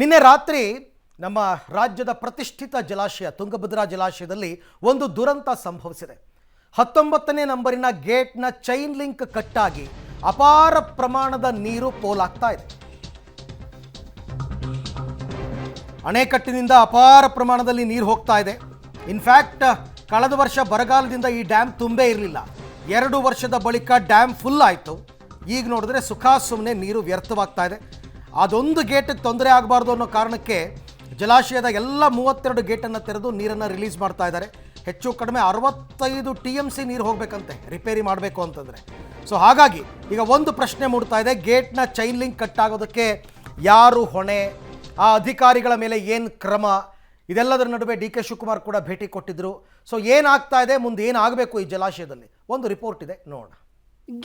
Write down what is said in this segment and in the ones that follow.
ನಿನ್ನೆ ರಾತ್ರಿ ನಮ್ಮ ರಾಜ್ಯದ ಪ್ರತಿಷ್ಠಿತ ಜಲಾಶಯ ತುಂಗಭದ್ರಾ ಜಲಾಶಯದಲ್ಲಿ ಒಂದು ದುರಂತ ಸಂಭವಿಸಿದೆ. 19ನೇ ನಂಬರಿನ ಗೇಟ್ನ ಚೈನ್ ಲಿಂಕ್ ಕಟ್ಟಾಗಿ ಅಪಾರ ಪ್ರಮಾಣದ ನೀರು ಪೋಲಾಗ್ತಾ ಇದೆ. ಅಣೆಕಟ್ಟಿನಿಂದ ಅಪಾರ ಪ್ರಮಾಣದಲ್ಲಿ ನೀರು ಹೋಗ್ತಾ ಇದೆ. ಇನ್ಫ್ಯಾಕ್ಟ್ ಕಳೆದ ವರ್ಷ ಬರಗಾಲದಿಂದ ಈ ಡ್ಯಾಮ್ ತುಂಬೇ ಇರಲಿಲ್ಲ. 2 ವರ್ಷದ ಬಳಿಕ ಡ್ಯಾಮ್ ಫುಲ್ ಆಯಿತು. ಈಗ ನೋಡಿದ್ರೆ ಸುಮ್ಮನೆ ನೀರು ವ್ಯರ್ಥವಾಗ್ತಾ ಇದೆ. ಅದೊಂದು ಗೇಟಿಗೆ ತೊಂದರೆ ಆಗಬಾರ್ದು ಅನ್ನೋ ಕಾರಣಕ್ಕೆ ಜಲಾಶಯದ ಎಲ್ಲ 32 ಗೇಟನ್ನು ತೆರೆದು ನೀರನ್ನು ರಿಲೀಸ್ ಮಾಡ್ತಾ ಇದ್ದಾರೆ. ಹೆಚ್ಚು ಕಡಿಮೆ 65 TMC ನೀರು ಹೋಗಬೇಕಂತೆ ರಿಪೇರಿ ಮಾಡಬೇಕು ಅಂತಂದರೆ. ಸೊ ಹಾಗಾಗಿ ಈಗ ಒಂದು ಪ್ರಶ್ನೆ ಮೂಡ್ತಾ ಇದೆ, ಗೇಟ್ನ ಚೈನ್ ಲಿಂಕ್ ಕಟ್ಟಾಗೋದಕ್ಕೆ ಯಾರು ಹೊಣೆ, ಆ ಅಧಿಕಾರಿಗಳ ಮೇಲೆ ಏನು ಕ್ರಮ, ಇದೆಲ್ಲದರ ನಡುವೆ DK ಶಿವಕುಮಾರ್ ಕೂಡ ಭೇಟಿ ಕೊಟ್ಟಿದ್ರು. ಸೊ ಏನಾಗ್ತಾ ಇದೆ, ಮುಂದೆ ಏನಾಗಬೇಕು ಈ ಜಲಾಶಯದಲ್ಲಿ, ಒಂದು ರಿಪೋರ್ಟ್ ಇದೆ ನೋಡೋಣ.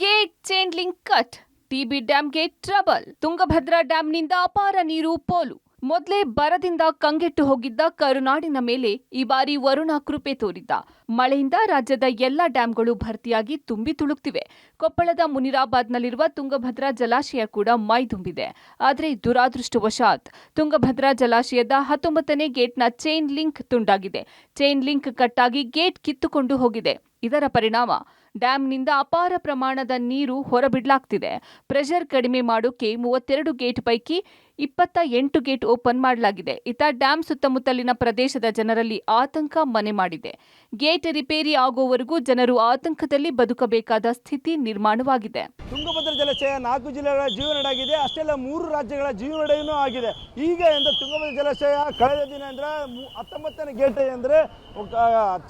Gate chain link cut, TB ಡ್ಯಾಂಗೆ ಟ್ರಬಲ್. ತುಂಗಭದ್ರಾ ಡ್ಯಾಂನಿಂದ ಅಪಾರ ನೀರು ಪೋಲು. ಮೊದಲೇ ಬರದಿಂದ ಕಂಗೆಟ್ಟು ಹೋಗಿದ್ದ ಕರುನಾಡಿನ ಮೇಲೆ ಈ ಬಾರಿ ವರುಣ ಕೃಪೆ ತೋರಿದ್ದ. ಮಳೆಯಿಂದ ರಾಜ್ಯದ ಎಲ್ಲ ಡ್ಯಾಂಗಳು ಭರ್ತಿಯಾಗಿ ತುಂಬಿ ತುಳುಕ್ತಿವೆ. ಕೊಪ್ಪಳದ ಮುನಿರಾಬಾದ್ನಲ್ಲಿರುವ ತುಂಗಭದ್ರಾ ಜಲಾಶಯ ಕೂಡ ಮೈದುಂಬಿದೆ. ಆದರೆ ದುರಾದೃಷ್ಟವಶಾತ್ ತುಂಗಭದ್ರಾ ಜಲಾಶಯದ 19ನೇ ಗೇಟ್ನ ಚೈನ್ ಲಿಂಕ್ ತುಂಡಾಗಿದೆ. ಚೈನ್ ಲಿಂಕ್ ಕಟ್ಟಾಗಿ ಗೇಟ್ ಕಿತ್ತುಕೊಂಡು ಹೋಗಿದೆ. ಇದರ ಪರಿಣಾಮ ಡ್ಯಾಂನಿಂದ ಅಪಾರ ಪ್ರಮಾಣದ ನೀರು ಹೊರಬಿಡಲಾಗ್ತಿದೆ. ಪ್ರೆಷರ್ ಕಡಿಮೆ ಮಾಡೋಕೆ 32 ಗೇಟ್ ಪೈಕಿ 28 ಗೇಟ್ ಓಪನ್ ಮಾಡಲಾಗಿದೆ. ಇತ್ತ ಡ್ಯಾಂ ಸುತ್ತಮುತ್ತಲಿನ ಪ್ರದೇಶದ ಜನರಲ್ಲಿ ಆತಂಕ ಮನೆ ಮಾಡಿದೆ. ಗೇಟ್ ರಿಪೇರಿ ಆಗುವವರೆಗೂ ಜನರು ಆತಂಕದಲ್ಲಿ ಬದುಕಬೇಕಾದ ಸ್ಥಿತಿ ನಿರ್ಮಾಣವಾಗಿದೆ. ತುಂಗಭದ್ರಾ ಜಲಾಶಯ 4 ಜಿಲ್ಲೆಗಳ ಜೀವನಾಡಿಯಾಗಿದೆ. ಅಷ್ಟೆಲ್ಲ 3 ರಾಜ್ಯಗಳ ಜೀವನಾಡಿಯೂ ಆಗಿದೆ. ಈಗ ತುಂಗಭದ್ರಾ ಜಲಾಶಯ ಕಳೆದ ದಿನ ಅಂದ್ರೆ 19ನೇ ಗೇಟ್ ಅಂದ್ರೆ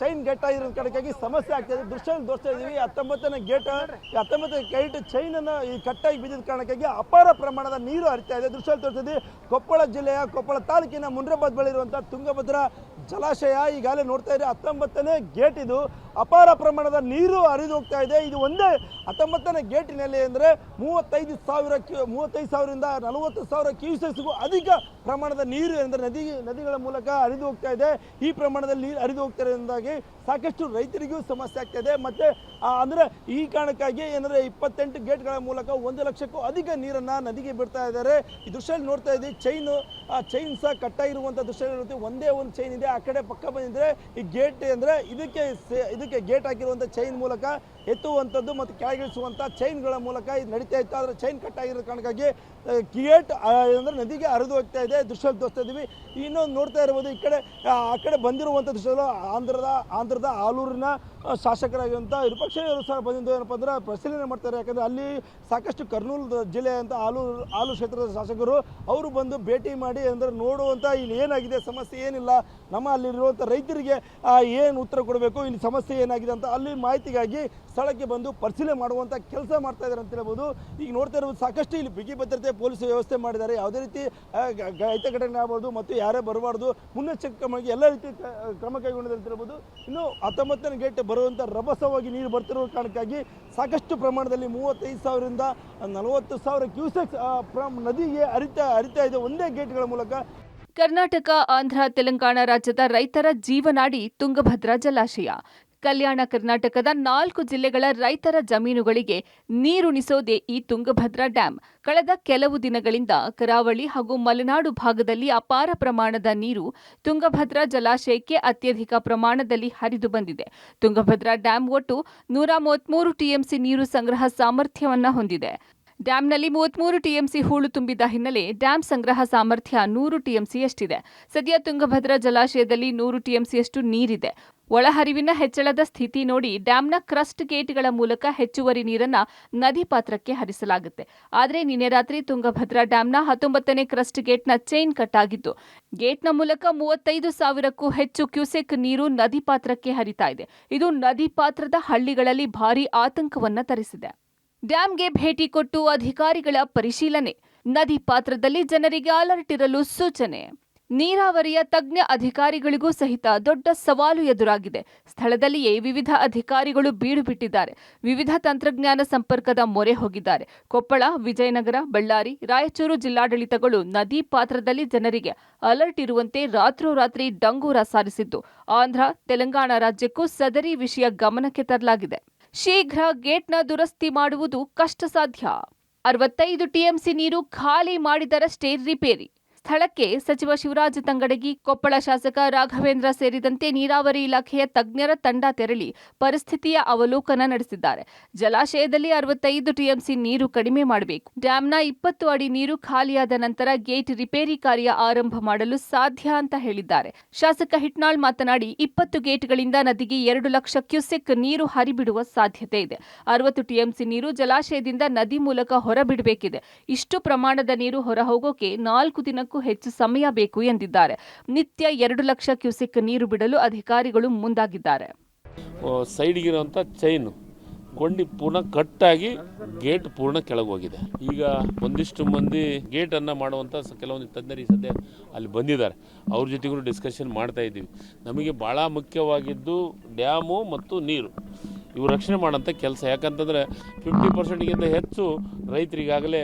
ಚೈನ್ ಗೇಟ್ ಆಗಿರೋ ಕಡೆಗಾಗಿ ಸಮಸ್ಯೆ ಆಗ್ತದೆ. ದೃಶ್ಯದಲ್ಲಿ ತೋರಿಸ್ತಾ ಇದೀವಿ. 19ನೇ ಗೇಟ್ ಚೈನ್ ಅನ್ನು ಈ ಕಟ್ಟಾಗಿ ಬಿದ್ದಿದ್ದ ಕಾರಣಕ್ಕಾಗಿ ಅಪಾರ ಪ್ರಮಾಣದ ನೀರು ಹರಿತಾ ಇದೆ. ದೃಶ್ಯದಲ್ಲಿ ತೋರಿಸ್ತಾ ಇದೀವಿ. ಕೊಪ್ಪಳ ಜಿಲ್ಲೆಯ ಕೊಪ್ಪಳ ತಾಲೂಕಿನ ಮುನಿರಾಬಾದ್ ಬಳಿ ಇರುವಂತಹ ತುಂಗಭದ್ರಾ ಜಲಾಶಯ ಈಗಾಗಲೇ ನೋಡ್ತಾ ಇದ್ರೆ 19ನೇ ಗೇಟ್ ಇದು. ಅಪಾರ ಪ್ರಮಾಣದ ನೀರು ಹರಿದು ಹೋಗ್ತಾ ಇದೆ. ಇದು ಒಂದೇ 19ನೇ ಗೇಟಿನಲ್ಲಿ ಅಂದರೆ 35,000ರಿಂದ 40,000 ಕ್ಯೂಸೆಕ್ಸ್ಗೂ ಅಧಿಕ ಪ್ರಮಾಣದ ನೀರು ಅಂದರೆ ನದಿಗಳ ಮೂಲಕ ಹರಿದು ಹೋಗ್ತಾ ಇದೆ. ಈ ಪ್ರಮಾಣದಲ್ಲಿ ನೀರು ಹರಿದು ಹೋಗ್ತಿರೋದ್ರಿಂದಾಗಿ ಸಾಕಷ್ಟು ರೈತರಿಗೂ ಸಮಸ್ಯೆ ಆಗ್ತಾ ಇದೆ. ಮತ್ತೆ ಅಂದರೆ ಈ ಕಾರಣಕ್ಕಾಗಿ ಏನಂದ್ರೆ 28 ಗೇಟ್ಗಳ ಮೂಲಕ 1 ಲಕ್ಷಕ್ಕೂ ಅಧಿಕ ನೀರನ್ನ ನದಿಗೆ ಬಿಡ್ತಾ ಇದ್ದಾರೆ. ಈ ದೃಶ್ಯದಲ್ಲಿ ನೋಡ್ತಾ ಇದ್ದೀವಿ. ಚೈನ್ ಸಹ ಕಟ್ಟಾಗಿರುವಂಥ ದೃಶ್ಯ ಇರುತ್ತೆ. ಒಂದೇ ಒಂದು ಚೈನ್ ಇದೆ. ಆ ಕಡೆ ಪಕ್ಕ ಬಂದಿದ್ರೆ ಈ ಗೇಟ್ ಅಂದರೆ ಇದಕ್ಕೆ ಗೇಟ್ ಹಾಕಿರುವಂಥ ಚೈನ್ ಮೂಲಕ ಎತ್ತುವಂಥದ್ದು ಮತ್ತು ಕೆಳಗಿಳಿಸುವಂಥ ಚೈನ್ಗಳ ಮೂಲಕ ಇದು ನಡೀತಾ ಇತ್ತು. ಆದರೆ ಚೈನ್ ಕಟ್ಟಾಗಿರೋ ಕಾರಣಕ್ಕಾಗಿ ಗೇಟ್ ಅಂದರೆ ನದಿಗೆ ಹರಿದು ಹೋಗ್ತಾ ಇದೆ. ದೃಶ್ಯದಲ್ಲಿ ತೋರಿಸ್ತಾ ಇದ್ದೀವಿ. ಇನ್ನೊಂದು ನೋಡ್ತಾ ಇರ್ಬೋದು, ಆ ಕಡೆ ಬಂದಿರುವಂಥ ದೃಶ್ಯಗಳು ಆಂಧ್ರದ ಆಲೂರಿನ ಶಾಸಕರಾಗಿರುವಂಥ ವಿಪಕ್ಷರು ಸಹ ಬಂದಿದ್ದು ಏನಪ್ಪ ಅಂದ್ರೆ ಪರಿಶೀಲನೆ ಮಾಡ್ತಾರೆ. ಯಾಕಂದರೆ ಅಲ್ಲಿ ಸಾಕಷ್ಟು ಕರ್ನೂಲು ಜಿಲ್ಲೆಯಂಥ ಆಲೂರು ಕ್ಷೇತ್ರದ ಶಾಸಕರು ಅವರು ಬಂದು ಭೇಟಿ ಮಾಡಿ ಅಂದರೆ ನೋಡುವಂಥ ಇಲ್ಲಿ ಏನಾಗಿದೆ, ಸಮಸ್ಯೆ ಏನಿಲ್ಲ, ನಮ್ಮ ಅಲ್ಲಿರುವಂಥ ರೈತರಿಗೆ ಏನು ಉತ್ತರ ಕೊಡಬೇಕು, ಇಲ್ಲಿ ಸಮಸ್ಯೆ ಏನಾಗಿದೆ ಅಂತ ಅಲ್ಲಿ ಮಾಹಿತಿಗಾಗಿ ಸ್ಥಳಕ್ಕೆ ಬಂದು ಪರಿಶೀಲನೆ ಮಾಡುವಂಥ ಕೆಲಸ ಮಾಡ್ತಾ ಇದ್ದಾರೆ ಅಂತ ಹೇಳ್ಬೋದು. ಈಗ ನೋಡ್ತಾ ಇರ್ಬೋದು, ಸಾಕಷ್ಟು ಇಲ್ಲಿ ಬಿಗಿ ಭದ್ರತೆ ಪೊಲೀಸ್ ವ್ಯವಸ್ಥೆ ಮಾಡಿದ್ದಾರೆ. ಯಾವುದೇ ರೀತಿ ಘಟನೆ ಆಗ್ಬೋದು ಮತ್ತು ಯಾರೇ ಬರಬಾರ್ದು ಮುನ್ನೆಚ್ಚರಿಕೆ ಕ್ರಮವಾಗಿ ಎಲ್ಲ ರೀತಿ ಕ್ರಮ ಕೈಗೊಂಡಿದ್ದಾರೆ ಅಂತ ಹೇಳ್ಬೋದು. ಇನ್ನು 19ನೇ ಗೇಟ್ ಬರುವಂಥ ರಭಸವಾಗಿ ನೀರು ಬರ್ತಿರೋ ಕಾರಣಕ್ಕಾಗಿ ಸಾಕಷ್ಟು ಪ್ರಮಾಣದಲ್ಲಿ 35,000ರಿಂದ 40,000 ಕ್ಯೂಸೆಕ್ಸ್ ನದಿಗೆ ಹರಿತಾ ಇದೆ ಒಂದೇ ಗೇಟ್ಗಳ ಮೂಲಕ. ಕರ್ನಾಟಕ, ಆಂಧ್ರ, ತೆಲಂಗಾಣ ರಾಜ್ಯದ ರೈತರ ಜೀವನಾಡಿ ತುಂಗಭದ್ರಾ ಜಲಾಶಯ. ಕಲ್ಯಾಣ ಕರ್ನಾಟಕದ 4 ಜಿಲ್ಲೆಗಳ ರೈತರ ಜಮೀನುಗಳಿಗೆ ನೀರುಣಿಸೋದೇ ಈ ತುಂಗಭದ್ರಾ ಡ್ಯಾಂ. ಕಳೆದ ಕೆಲವು ದಿನಗಳಿಂದ ಕರಾವಳಿ ಹಾಗೂ ಮಲೆನಾಡು ಭಾಗದಲ್ಲಿ ಅಪಾರ ಪ್ರಮಾಣದ ನೀರು ತುಂಗಭದ್ರಾ ಜಲಾಶಯಕ್ಕೆ ಅತ್ಯಧಿಕ ಪ್ರಮಾಣದಲ್ಲಿ ಹರಿದು ಬಂದಿದೆ. ತುಂಗಭದ್ರಾ ಡ್ಯಾಂ ಒಟ್ಟು 133 TMC ನೀರು ಸಂಗ್ರಹ ಸಾಮರ್ಥ್ಯವನ್ನ ಹೊಂದಿದೆ. ಡ್ಯಾಂನಲ್ಲಿ 33 TMC ಹೂಳು ತುಂಬಿದ ಹಿನ್ನೆಲೆ ಡ್ಯಾಂ ಸಂಗ್ರಹ ಸಾಮರ್ಥ್ಯ 100 TMCಯಷ್ಟಿದೆ. ಸದ್ಯ ತುಂಗಭದ್ರಾ ಜಲಾಶಯದಲ್ಲಿ 100 TMCಯಷ್ಟು ನೀರಿದೆ. ಒಳಹರಿವಿನ ಹೆಚ್ಚಳದ ಸ್ಥಿತಿ ನೋಡಿ ಡ್ಯಾಂನ ಕ್ರಸ್ಟ್ ಗೇಟ್ಗಳ ಮೂಲಕ ಹೆಚ್ಚುವರಿ ನೀರನ್ನ ನದಿ ಪಾತ್ರಕ್ಕೆ ಹರಿಸಲಾಗುತ್ತೆ. ಆದರೆ ನಿನ್ನೆ ರಾತ್ರಿ ತುಂಗಭದ್ರಾ ಡ್ಯಾಂನ 19ನೇ ಕ್ರಸ್ಟ್ ಗೇಟ್ನ ಚೈನ್ ಕಟ್ ಆಗಿದ್ದು, ಗೇಟ್ನ ಮೂಲಕ 35,000ಕ್ಕೂ ಹೆಚ್ಚು ಕ್ಯೂಸೆಕ್ ನೀರು ನದಿ ಪಾತ್ರಕ್ಕೆ ಹರಿತಾ ಇದೆ. ಇದು ನದಿ ಪಾತ್ರದ ಹಳ್ಳಿಗಳಲ್ಲಿ ಭಾರೀ ಆತಂಕವನ್ನ ತರಿಸಿದೆ. ಡ್ಯಾಂಗೆ ಭೇಟಿ ಕೊಟ್ಟು ಅಧಿಕಾರಿಗಳ ಪರಿಶೀಲನೆ. ನದಿ ಪಾತ್ರದಲ್ಲಿ ಜನರಿಗೆ ಅಲರ್ಟ್ ಇರಲು ಸೂಚನೆ. ನೀರಾವರಿಯ ತಜ್ಞ ಅಧಿಕಾರಿಗಳಿಗೂ ಸಹಿತ ದೊಡ್ಡ ಸವಾಲು ಎದುರಾಗಿದೆ. ಸ್ಥಳದಲ್ಲಿಯೇ ವಿವಿಧ ಅಧಿಕಾರಿಗಳು ಬೀಡು ಬಿಟ್ಟಿದ್ದಾರೆ. ವಿವಿಧ ತಂತ್ರಜ್ಞಾನ ಸಂಪರ್ಕದ ಮೊರೆ ಹೋಗಿದ್ದಾರೆ. ಕೊಪ್ಪಳ, ವಿಜಯನಗರ, ಬಳ್ಳಾರಿ, ರಾಯಚೂರು ಜಿಲ್ಲಾಡಳಿತಗಳು ನದಿ ಪಾತ್ರದಲ್ಲಿ ಜನರಿಗೆ ಅಲರ್ಟ್ ಇರುವಂತೆ ರಾತ್ರೋರಾತ್ರಿ ಡಂಗೂರ ಸಾರಿಸಿದ್ದು, ಆಂಧ್ರ, ತೆಲಂಗಾಣ ರಾಜ್ಯಕ್ಕೂ ಸದರಿ ವಿಷಯ ಗಮನಕ್ಕೆ ತರಲಾಗಿದೆ. ಶೀಘ್ರ ಗೇಟ್ನ ದುರಸ್ತಿ ಮಾಡುವುದು ಕಷ್ಟ ಸಾಧ್ಯ. 65 TMC ನೀರು ಖಾಲಿ ಮಾಡಿದರಷ್ಟೇ ರಿಪೇರಿ. ಸ್ಥಳಕ್ಕೆ ಸಚಿವ ಶಿವರಾಜ ತಂಗಡಗಿ, ಕೊಪ್ಪಳ ಶಾಸಕ ರಾಘವೇಂದ್ರ ಸೇರಿದಂತೆ ನೀರಾವರಿ ಇಲಾಖೆಯ ತಜ್ಞರ ತಂಡ ತೆರಳಿ ಪರಿಸ್ಥಿತಿಯ ಅವಲೋಕನ ನಡೆಸಿದ್ದಾರೆ. ಜಲಾಶಯದಲ್ಲಿ 65 ಟಿಎಂಸಿ ನೀರು ಕಡಿಮೆ ಮಾಡಬೇಕು. ಡ್ಯಾಂನ 20 ಅಡಿ ನೀರು ಖಾಲಿಯಾದ ನಂತರ ಗೇಟ್ ರಿಪೇರಿ ಕಾರ್ಯ ಆರಂಭ ಮಾಡಲು ಸಾಧ್ಯ ಅಂತ ಹೇಳಿದ್ದಾರೆ. ಶಾಸಕ ಹಿಟ್ನಾಳ್ ಮಾತನಾಡಿ, 20 ಗೇಟ್ಗಳಿಂದ ನದಿಗೆ 2 ಲಕ್ಷ ಕ್ಯೂಸೆಕ್ ನೀರು ಹರಿಬಿಡುವ ಸಾಧ್ಯತೆ ಇದೆ. 60 ಟಿಎಂಸಿ ನೀರು ಜಲಾಶಯದಿಂದ ನದಿ ಮೂಲಕ ಹೊರಬಿಡಬೇಕಿದೆ. ಇಷ್ಟು ಪ್ರಮಾಣದ ನೀರು ಹೊರಹೋಗೋಕೆ 4 ದಿನಕ್ಕೂ ಹೆಚ್ಚು ಸಮಯ ಬೇಕು ಎಂದಿದ್ದಾರೆ. ನಿತ್ಯ 2 ಲಕ್ಷ ಕ್ಯೂಸೆಕ್ ನೀರು ಬಿಡಲು ಅಧಿಕಾರಿಗಳು ಮುಂದಾಗಿದ್ದಾರೆ. ಸೈಡ್ಗಿರುವಂಥ ಚೈನು ಕೊಂಡಿ ಪೂರ್ಣ ಕಟ್ಟಾಗಿ ಗೇಟ್ ಪೂರ್ಣ ಕೆಳಗೆ ಹೋಗಿದೆ. ಈಗ ಒಂದಿಷ್ಟು ಮಂದಿ ಗೇಟನ್ನು ಮಾಡುವಂಥ ಕೆಲವೊಂದು ತಜ್ಞರು ಸದ್ಯ ಅಲ್ಲಿ ಬಂದಿದ್ದಾರೆ. ಅವ್ರ ಜೊತೆಗೂ ಡಿಸ್ಕಷನ್ ಮಾಡ್ತಾ ಇದ್ದೀವಿ. ನಮಗೆ ಭಾಳ ಮುಖ್ಯವಾಗಿದ್ದು ಡ್ಯಾಮು ಮತ್ತು ನೀರು ಇವು ರಕ್ಷಣೆ ಮಾಡೋಂಥ ಕೆಲಸ. ಯಾಕಂತಂದರೆ 50%ಗಿಂತ ಹೆಚ್ಚು ರೈತರಿಗಾಗಲೇ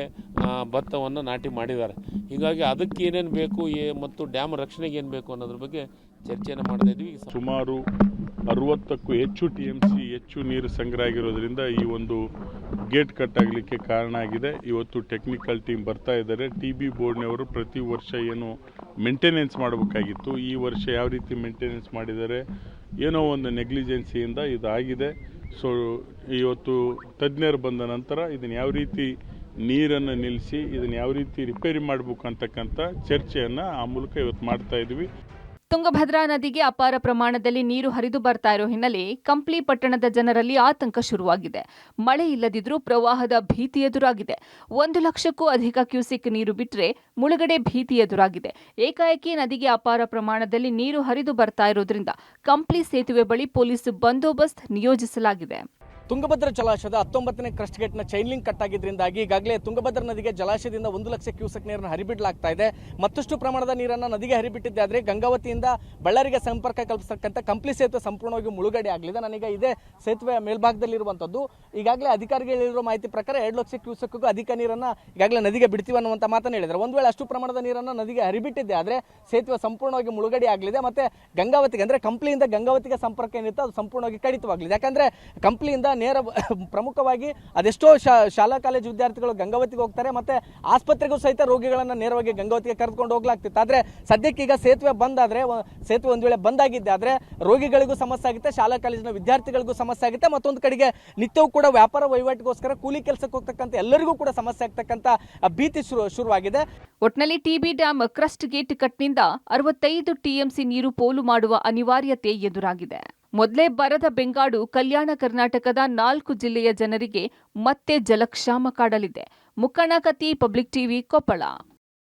ಭತ್ತವನ್ನು ನಾಟಿ ಮಾಡಿದ್ದಾರೆ. ಹೀಗಾಗಿ ಅದಕ್ಕೆ ಏನೇನು ಬೇಕು ಮತ್ತು ಡ್ಯಾಮ್ ರಕ್ಷಣೆಗೆ ಏನು ಬೇಕು ಅನ್ನೋದ್ರ ಬಗ್ಗೆ ಚರ್ಚೆಯನ್ನು ಮಾಡ್ತಾ ಇದ್ವಿ. ಸುಮಾರು 60ಕ್ಕೂ ಹೆಚ್ಚು TMC ಹೆಚ್ಚು ನೀರು ಸಂಗ್ರಹ ಆಗಿರೋದ್ರಿಂದ ಈ ಒಂದು ಗೇಟ್ ಕಟ್ ಆಗಲಿಕ್ಕೆ ಕಾರಣ ಆಗಿದೆ. ಇವತ್ತು ಟೆಕ್ನಿಕಲ್ ಟೀಮ್ ಬರ್ತಾ ಇದ್ದಾರೆ. TB ಬೋರ್ಡ್ನವರು ಪ್ರತಿ ವರ್ಷ ಏನು ಮೇಂಟೆನೆನ್ಸ್ ಮಾಡಬೇಕಾಗಿತ್ತು, ಈ ವರ್ಷ ಯಾವ ರೀತಿ ಮೇಂಟೆನೆನ್ಸ್ ಮಾಡಿದ್ದಾರೆ, ಏನೋ ಒಂದು ನೆಗ್ಲಿಜೆನ್ಸಿಯಿಂದ ಇದಾಗಿದೆ. ಸೊ ಇವತ್ತು ತಜ್ಞರು ಬಂದ ನಂತರ ಇದನ್ನು ಯಾವ ರೀತಿ ನೀರನ್ನು ನಿಲ್ಲಿಸಿ ಇದನ್ನು ಯಾವ ರೀತಿ ರಿಪೇರಿ ಮಾಡಬೇಕು ಅಂತಕ್ಕಂಥ ಚರ್ಚೆಯನ್ನು ಆ ಮೂಲಕ ಇವತ್ತು ಮಾಡ್ತಾ ಇದ್ವಿ. ತುಂಗಭದ್ರಾ ನದಿಗೆ ಅಪಾರ ಪ್ರಮಾಣದಲ್ಲಿ ನೀರು ಹರಿದು ಬರ್ತಾ ಇರೋ ಹಿನ್ನೆಲೆ ಕಂಪ್ಲಿ ಪಟ್ಟಣದ ಜನರಲ್ಲಿ ಆತಂಕ ಶುರುವಾಗಿದೆ. ಮಳೆ ಇಲ್ಲದಿದ್ರೂ ಪ್ರವಾಹದ ಭೀತಿ ಎದುರಾಗಿದೆ. 1 ಲಕ್ಷಕ್ಕೂ ಅಧಿಕ ಕ್ಯೂಸೆಕ್ ನೀರು ಬಿಟ್ಟರೆ ಮುಳುಗಡೆ ಭೀತಿ ಎದುರಾಗಿದೆ. ಏಕಾಏಕಿ ನದಿಗೆ ಅಪಾರ ಪ್ರಮಾಣದಲ್ಲಿ ನೀರು ಹರಿದು ಬರ್ತಾ ಇರೋದ್ರಿಂದ ಕಂಪ್ಲಿ ಸೇತುವೆ ಬಳಿ ಪೊಲೀಸ್ ಬಂದೋಬಸ್ತ್ ನಿಯೋಜಿಸಲಾಗಿದೆ. ತುಂಗಭದ್ರಾ ಜಲಾಶಯದ 19ನೇ ಕ್ರಸ್ಟ್ ಗೇಟ್ನ ಚೈನ್ ಲಿಂಕ್ ಕಟ್ ಆಗಿದ್ದರಿಂದಾಗಿ ಈಗಾಗಲೇ ತುಂಗಭದ್ರಾ ನದಿಗೆ ಜಲಾಶಯದಿಂದ 1 ಲಕ್ಷ ಕ್ಯೂಸೆಕ್ ನೀರನ್ನು ಹರಿಬಿಡಲಾಗ್ತಾ ಇದೆ. ಮತ್ತಷ್ಟು ಪ್ರಮಾಣದ ನೀರನ್ನು ನದಿಗೆ ಹರಿಬಿಟ್ಟಿದೆ. ಆದರೆ ಗಂಗಾವತಿಯಿಂದ ಬಳ್ಳಾರಿಗೆ ಸಂಪರ್ಕ ಕಲ್ಪಿಸತಕ್ಕಂಥ ಕಂಪ್ಲಿ ಸೇತುವೆ ಸಂಪೂರ್ಣವಾಗಿ ಮುಳುಗಡೆ ಆಗಲಿದೆ. ನಾನೀಗ ಇದೇ ಸೇತುವೆ ಮೇಲ್ಭಾಗದಲ್ಲಿರುವಂಥದ್ದು. ಈಗಾಗಲೇ ಅಧಿಕಾರಿಗಳು ಹೇಳಿರುವ ಮಾಹಿತಿ ಪ್ರಕಾರ 2 ಲಕ್ಷ ಕ್ಯೂಸೆಕ್ಗೂ ಅಧಿಕ ನೀರನ್ನು ಈಗಾಗಲೇ ನದಿಗೆ ಬಿಡ್ತೀವಿ ಅನ್ನುವಂಥ ಮಾತನ್ನು ಹೇಳಿದ್ದಾರೆ. ಒಂದು ವೇಳೆ ಅಷ್ಟು ಪ್ರಮಾಣದ ನೀರನ್ನು ನದಿಗೆ ಹರಿಬಿಟ್ಟಿದೆ ಆದರೆ ಸೇತುವೆ ಸಂಪೂರ್ಣವಾಗಿ ಮುಳುಗಡೆ ಆಗಲಿದೆ. ಮತ್ತು ಗಂಗಾವತಿಗೆ ಅಂದರೆ ಕಂಪ್ಲಿಯಿಂದ ಗಂಗಾವತಿಗೆ ಸಂಪರ್ಕ ಏನಿತ್ತು ಅದು ಸಂಪೂರ್ಣವಾಗಿ ಕಡಿತವಾಗಲಿದೆ. ಯಾಕಂದರೆ ಕಂಪ್ಲಿಯಿಂದ ನೇರ ಪ್ರಮುಖವಾಗಿ ಅದೆಷ್ಟೋ ಶಾಲಾ ಕಾಲೇಜು ವಿದ್ಯಾರ್ಥಿಗಳು ಗಂಗಾವತಿಗೆ ಹೋಗ್ತಾರೆ ಮತ್ತು ಆಸ್ಪತ್ರೆಗೂ ಸಹಿತ ರೋಗಿಗಳನ್ನು ನೇರವಾಗಿ ಗಂಗಾವತಿಗೆ ಕರೆದುಕೊಂಡು ಹೋಗ್ಲಾಗ್ತಿತ್ತು. ಆದರೆ ಸದ್ಯಕ್ಕೆ ಈಗ ಸೇತುವೆ ಬಂದಾದರೆ ಸೇತುವೆ ಒಂದು ವೇಳೆ ಬಂದಾಗಿದ್ದೆ ಆದರೆ ರೋಗಿಗಳಿಗೂ ಸಮಸ್ಯೆ ಆಗುತ್ತೆ, ಶಾಲಾ ಕಾಲೇಜಿನ ವಿದ್ಯಾರ್ಥಿಗಳಿಗೂ ಸಮಸ್ಯೆ ಆಗುತ್ತೆ. ಮತ್ತೊಂದು ಕಡೆಗೆ ನಿತ್ಯವೂ ಕೂಡ ವ್ಯಾಪಾರ ವಹಿವಾಟಿಗೋಸ್ಕರ ಕೂಲಿ ಕೆಲಸಕ್ಕೆ ಹೋಗ್ತಕ್ಕಂಥ ಎಲ್ಲರಿಗೂ ಕೂಡ ಸಮಸ್ಯೆ ಆಗ್ತಕ್ಕಂಥ ಭೀತಿ ಶುರುವಾಗಿದೆ. ಒಟ್ನಲ್ಲಿ TB ಡ್ಯಾಮ್ ಕ್ರಸ್ಟ್ ಗೇಟ್ ಕಟ್ನಿಂದ 65 ಟಿಎಂಸಿ ನೀರು ಪೋಲು ಮಾಡುವ ಅನಿವಾರ್ಯತೆ ಎದುರಾಗಿದೆ. ಮೊದಲೇ ಬರದ ಬೆಂಗಾಡು ಕಲ್ಯಾಣ ಕರ್ನಾಟಕದ 4 ಜಿಲ್ಲೆಯ ಜನರಿಗೆ ಮತ್ತೆ ಜಲಕ್ಷಾಮ ಕಾಡಲಿದೆ. ಮುಕ್ಕಣ್ಣ ಕತ್ತಿ, ಪಬ್ಲಿಕ್ ಟಿವಿ, ಕೊಪ್ಪಳ.